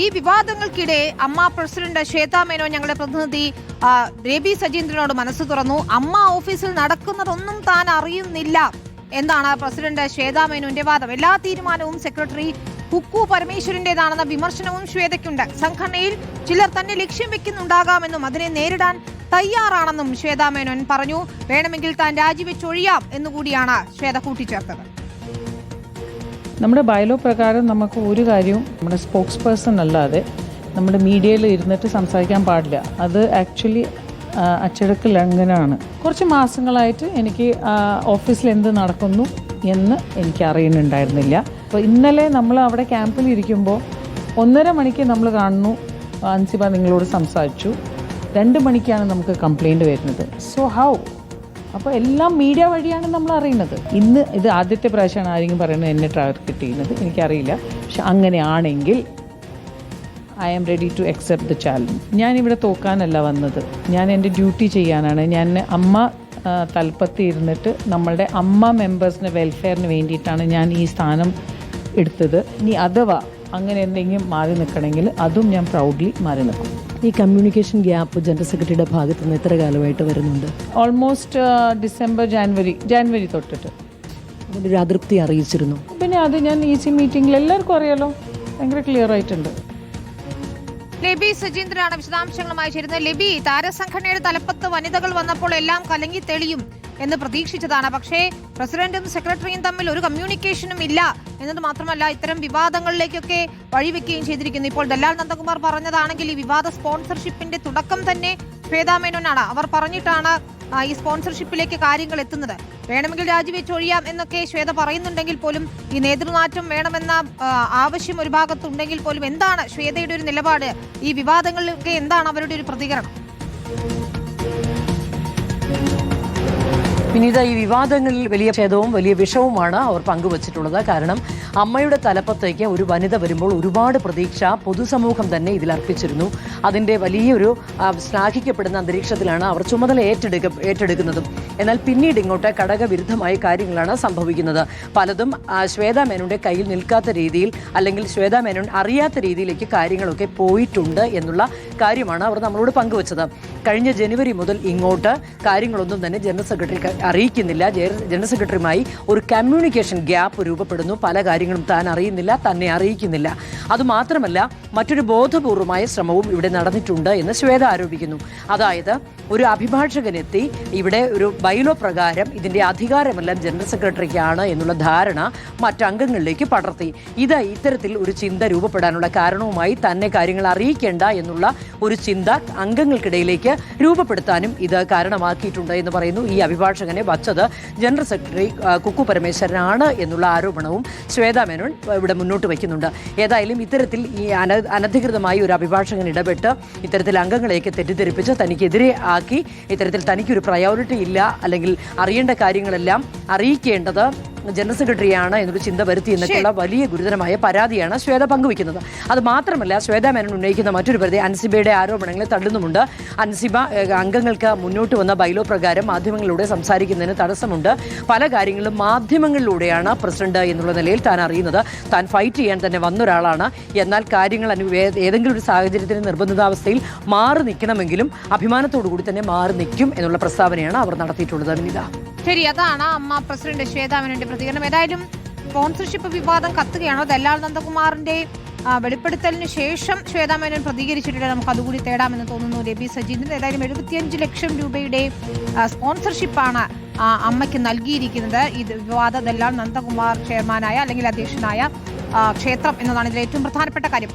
ഈ വിവാദങ്ങൾക്കിടെ അമ്മ പ്രസിഡന്റ് ശ്വേതാ മേനോൻ ഞങ്ങളുടെ പ്രതിനിധി രബി സജീന്ദ്രനോട് മനസ്സ് തുറന്നു. അമ്മ ഓഫീസിൽ നടക്കുന്നതൊന്നും താൻ അറിയുന്നില്ല എന്നാണ് പ്രസിഡന്റ് ശ്വേതാ മേനോന്റെ വാദം. എല്ലാ തീരുമാനവും സെക്രട്ടറി കുക്കു പരമേശ്വരന്റേതാണെന്ന വിമർശനവും ശ്വേതയ്ക്കുണ്ട്. സംഘടനയിൽ ചിലർ തന്നെ ലക്ഷ്യം വെക്കുന്നുണ്ടാകാമെന്നും അതിനെ നേരിടാൻ തയ്യാറാണെന്നും ശ്വേതാ മേനോൻ പറഞ്ഞു. വേണമെങ്കിൽ താൻ രാജിവെച്ചൊഴിയാം എന്നുകൂടിയാണ് ശ്വേത കൂട്ടിച്ചേർത്തത്. നമ്മുടെ ബൈലോ പ്രകാരം നമുക്ക് ഒരു കാര്യവും നമ്മുടെ സ്പോക്സ് പേഴ്സൺ അല്ലാതെ നമ്മുടെ മീഡിയയിൽ ഇരുന്നിട്ട് സംസാരിക്കാൻ പാടില്ല. അത് ആക്ച്വലി അച്ചടക്ക ലംഘനമാണ്. കുറച്ച് മാസങ്ങളായിട്ട് എനിക്ക് ഓഫീസിൽ എന്ത് നടക്കുന്നു എന്ന് എനിക്ക് അറിയുന്നുണ്ടായിരുന്നില്ല. അപ്പോൾ ഇന്നലെ നമ്മൾ അവിടെ ക്യാമ്പിൽ ഇരിക്കുമ്പോൾ 1.5 മണിക്ക് നമ്മൾ കാണുന്നു അൻസിബ നിങ്ങളോട് സംസാരിച്ചു, 2 മണിക്കാണ് നമുക്ക് കംപ്ലയിൻറ്റ് വരുന്നത്. So how? അപ്പോൾ എല്ലാം മീഡിയ വഴിയാണ് നമ്മൾ അറിയുന്നത്. ഇന്ന് ഇത് ആദ്യത്തെ പ്രാവശ്യമാണ് ആരെങ്കിലും പറയുന്നത് എന്നെ ടാർഗറ്റ് ചെയ്യുന്നത്, എനിക്കറിയില്ല. പക്ഷെ അങ്ങനെയാണെങ്കിൽ I am ready to accept the challenge. ഞാനിവിടെ തോക്കാനല്ല വന്നത്, ഞാൻ എൻ്റെ ഡ്യൂട്ടി ചെയ്യാനാണ്. ഞാൻ അമ്മ തലപ്പത്ത് ഇരുന്നിട്ട് നമ്മളുടെ അമ്മ മെമ്പേഴ്സിന് വെൽഫെയറിന് വേണ്ടിയിട്ടാണ് ഞാൻ ഈ സ്ഥാനം എടുത്തത്. ഇനി അഥവാ അങ്ങനെ എന്തെങ്കിലും മാറി നിൽക്കണമെങ്കിൽ അതും ഞാൻ പ്രൗഡ്ലി മാറി നിൽക്കും. ഈ കമ്മ്യൂണിക്കേഷൻ ഗ്യാപ്പ് ജനറൽ സെക്രട്ടറിയുടെ ഭാഗത്തു നിന്ന് എത്ര കാലമായിട്ട് വരുന്നുണ്ട്? ഓൾമോസ്റ്റ് ഡിസംബർ ജാനുവരി തൊട്ടിട്ട്. അതിൻ്റെ ഒരു അതൃപ്തി അറിയിച്ചിരുന്നു. പിന്നെ അത് ഞാൻ ഈസി മീറ്റിംഗിൽ എല്ലാവർക്കും അറിയാലോ, ഭയങ്കര ക്ലിയർ ആയിട്ടുണ്ട്. ലബി സജീന്ദ്രനാണ് വിശദാംശങ്ങളുമായി ചേരുന്നത്. ലബി, താരസംഘടനയുടെ തലപ്പത്ത് വനിതകൾ വന്നപ്പോൾ എല്ലാം കലങ്ങി തെളിയും എന്ന് പ്രതീക്ഷിച്ചതാണ്. പക്ഷേ പ്രസിഡന്റും സെക്രട്ടറിയും തമ്മിൽ ഒരു കമ്മ്യൂണിക്കേഷനും ഇല്ല എന്നത് മാത്രമല്ല, ഇത്തരം വിവാദങ്ങളിലേക്കൊക്കെ വഴിവെക്കുകയും ചെയ്തിരിക്കുന്നു. ഇപ്പോൾ ദല്ലാൽ നന്ദകുമാർ പറഞ്ഞതാണെങ്കിൽ ഈ വിവാദ സ്പോൺസർഷിപ്പിന്റെ തുടക്കം തന്നെ ശ്വേതാ മേനോനാണ്. അവർ പറഞ്ഞിട്ടാണ് ഈ സ്പോൺസർഷിപ്പിലേക്ക് കാര്യങ്ങൾ എത്തുന്നത്. വേണമെങ്കിൽ രാജിവെച്ചൊഴിയാം എന്നൊക്കെ ശ്വേത പറയുന്നുണ്ടെങ്കിൽ പോലും ഈ നേതൃമാറ്റം വേണമെന്ന ആവശ്യം ഒരു ഭാഗത്തുണ്ടെങ്കിൽ പോലും എന്താണ് ശ്വേതയുടെ ഒരു നിലപാട്? ഈ വിവാദങ്ങളിലൊക്കെ എന്താണ് അവരുടെ ഒരു പ്രതികരണം? പിന്നീട് ഈ വിവാദങ്ങളിൽ വലിയ ഛേദവും വലിയ വിഷവുമാണ് അവർ പങ്കുവച്ചിട്ടുള്ളത്. കാരണം അമ്മയുടെ തലപ്പത്തേക്ക് ഒരു വനിത വരുമ്പോൾ ഒരുപാട് പ്രതീക്ഷ പൊതുസമൂഹം തന്നെ ഇതിൽ അർപ്പിച്ചിരുന്നു. അതിൻ്റെ വലിയൊരു ശ്ലാഘിക്കപ്പെടുന്ന അന്തരീക്ഷത്തിലാണ് അവർ ചുമതല ഏറ്റെടുക്കുന്നതും. എന്നാൽ പിന്നീട് ഇങ്ങോട്ട് ഘടകവിരുദ്ധമായ കാര്യങ്ങളാണ് സംഭവിക്കുന്നത്. പലതും ശ്വേതാ മേനോന്റെ കയ്യിൽ നിൽക്കാത്ത രീതിയിൽ, അല്ലെങ്കിൽ ശ്വേതാ മേനോൻ അറിയാത്ത രീതിയിലേക്ക് കാര്യങ്ങളൊക്കെ പോയിട്ടുണ്ട് എന്നുള്ള കാര്യമാണ് അവർ നമ്മളോട് പങ്കുവച്ചത്. കഴിഞ്ഞ ജനുവരി മുതൽ ഇങ്ങോട്ട് കാര്യങ്ങളൊന്നും തന്നെ ജനറൽ സെക്രട്ടറി അറിയിക്കുന്നില്ല. ജനറൽ സെക്രട്ടറിയുമായി ഒരു കമ്മ്യൂണിക്കേഷൻ ഗ്യാപ്പ് രൂപപ്പെടുന്നു. പല കാര്യങ്ങളും താൻ അറിയുന്നില്ല, തന്നെ അറിയിക്കുന്നില്ല. അതുമാത്രമല്ല, മറ്റൊരു ബോധപൂർവമായ ശ്രമവും ഇവിടെ നടന്നിട്ടുണ്ട് എന്ന് ശ്വേത ആരോപിക്കുന്നു. അതായത് ഒരു അഭിഭാഷകനെത്തി ഇവിടെ ഒരു ബൈലോ പ്രകാരം ഇതിന്റെ അധികാരമെല്ലാം ജനറൽ സെക്രട്ടറിക്കാണ് എന്നുള്ള ധാരണ മറ്റംഗങ്ങളിലേക്ക് പടർത്തി. ഇത് ഇത്തരത്തിൽ ഒരു ചിന്ത രൂപപ്പെടാനുള്ള കാരണവുമായി തന്നെ കാര്യങ്ങൾ അറിയിക്കേണ്ട എന്നുള്ള ഒരു ചിന്ത അംഗങ്ങൾക്കിടയിലേക്ക് രൂപപ്പെടുത്താനും ഇത് കാരണമാക്കിയിട്ടുണ്ട് എന്ന് പറയുന്നു. ഈ അഭിഭാഷകനെ വച്ചത് ജനറൽ സെക്രട്ടറി കുക്കു പരമേശ്വരനാണ് എന്നുള്ള ആരോപണവും ശ്വേതാ മേനോൻ ഇവിടെ മുന്നോട്ട് വയ്ക്കുന്നുണ്ട്. ഏതായാലും ഇത്തരത്തിൽ ഈ അനധികൃതമായി ഒരു അഭിഭാഷകൻ ഇടപെട്ട് ഇത്തരത്തിൽ അംഗങ്ങളെയൊക്കെ തെറ്റിദ്ധരിപ്പിച്ച് തനിക്കെതിരെ ആക്കി, ഇത്തരത്തിൽ തനിക്കൊരു പ്രയോറിറ്റി ഇല്ല, അല്ലെങ്കിൽ അറിയേണ്ട കാര്യങ്ങളെല്ലാം അറിയിക്കേണ്ടത് ജനറൽ സെക്രട്ടറിയാണ് എന്നൊരു ചിന്ത വരുത്തി എന്നൊക്കെയുള്ള വലിയ ഗുരുതരമായ പരാതിയാണ് ശ്വേത പങ്കുവയ്ക്കുന്നത്. അത് മാത്രമല്ല, ശ്വേതാ മേനോൻ ഉന്നയിക്കുന്ന മറ്റൊരു പ്രതി അൻസിബയുടെ ആരോപണങ്ങളെ തള്ളുന്നുമുണ്ട്. അൻസിബ അംഗങ്ങൾക്ക് മുന്നോട്ട് വന്ന ബൈലോ പ്രകാരം മാധ്യമങ്ങളിലൂടെ സംസാരിക്കുന്നതിന് തടസ്സമുണ്ട്. പല കാര്യങ്ങളും മാധ്യമങ്ങളിലൂടെയാണ് പ്രസിഡന്റ് എന്നുള്ള നിലയിൽ താൻ അറിയുന്നത്. താൻ ഫൈറ്റ് ചെയ്യാൻ തന്നെ വന്നൊരാളാണ്. എന്നാൽ കാര്യങ്ങൾ ഏതെങ്കിലും ഒരു സാഹചര്യത്തിന് നിർബന്ധിതാവസ്ഥയിൽ മാറി നിൽക്കണമെങ്കിലും അഭിമാനത്തോടു കൂടി തന്നെ മാറി നിൽക്കും എന്നുള്ള പ്രസ്താവനയാണ് അവർ നടത്തിയിട്ടുള്ളത്. വിനിത, ശരി, അതാണ് അമ്മ പ്രസിഡന്റ് ശ്വേതാ മേനോന്റെ പ്രതികരണം. ഏതായാലും സ്പോൺസർഷിപ്പ് വിവാദം കത്തുകയാണോ? ദല്ലാൽ നന്ദകുമാറിന്റെ വെളിപ്പെടുത്തലിന് ശേഷം ശ്വേതാ മേനോൻ പ്രതികരിച്ചിട്ടുണ്ട്. നമുക്ക് അതുകൂടി തേടാമെന്ന് തോന്നുന്നു. രബി സജീന്ദ്രൻ, ഏതായാലും 75 ലക്ഷം രൂപയുടെ സ്പോൺസർഷിപ്പാണ് അമ്മയ്ക്ക് നൽകിയിരിക്കുന്നത്. ഇത് വിവാദ ദല്ലാൽ നന്ദകുമാർ ചെയർമാനായ അല്ലെങ്കിൽ അധ്യക്ഷനായ ക്ഷേത്രം എന്നതാണ് ഇതിൽ ഏറ്റവും പ്രധാനപ്പെട്ട കാര്യം.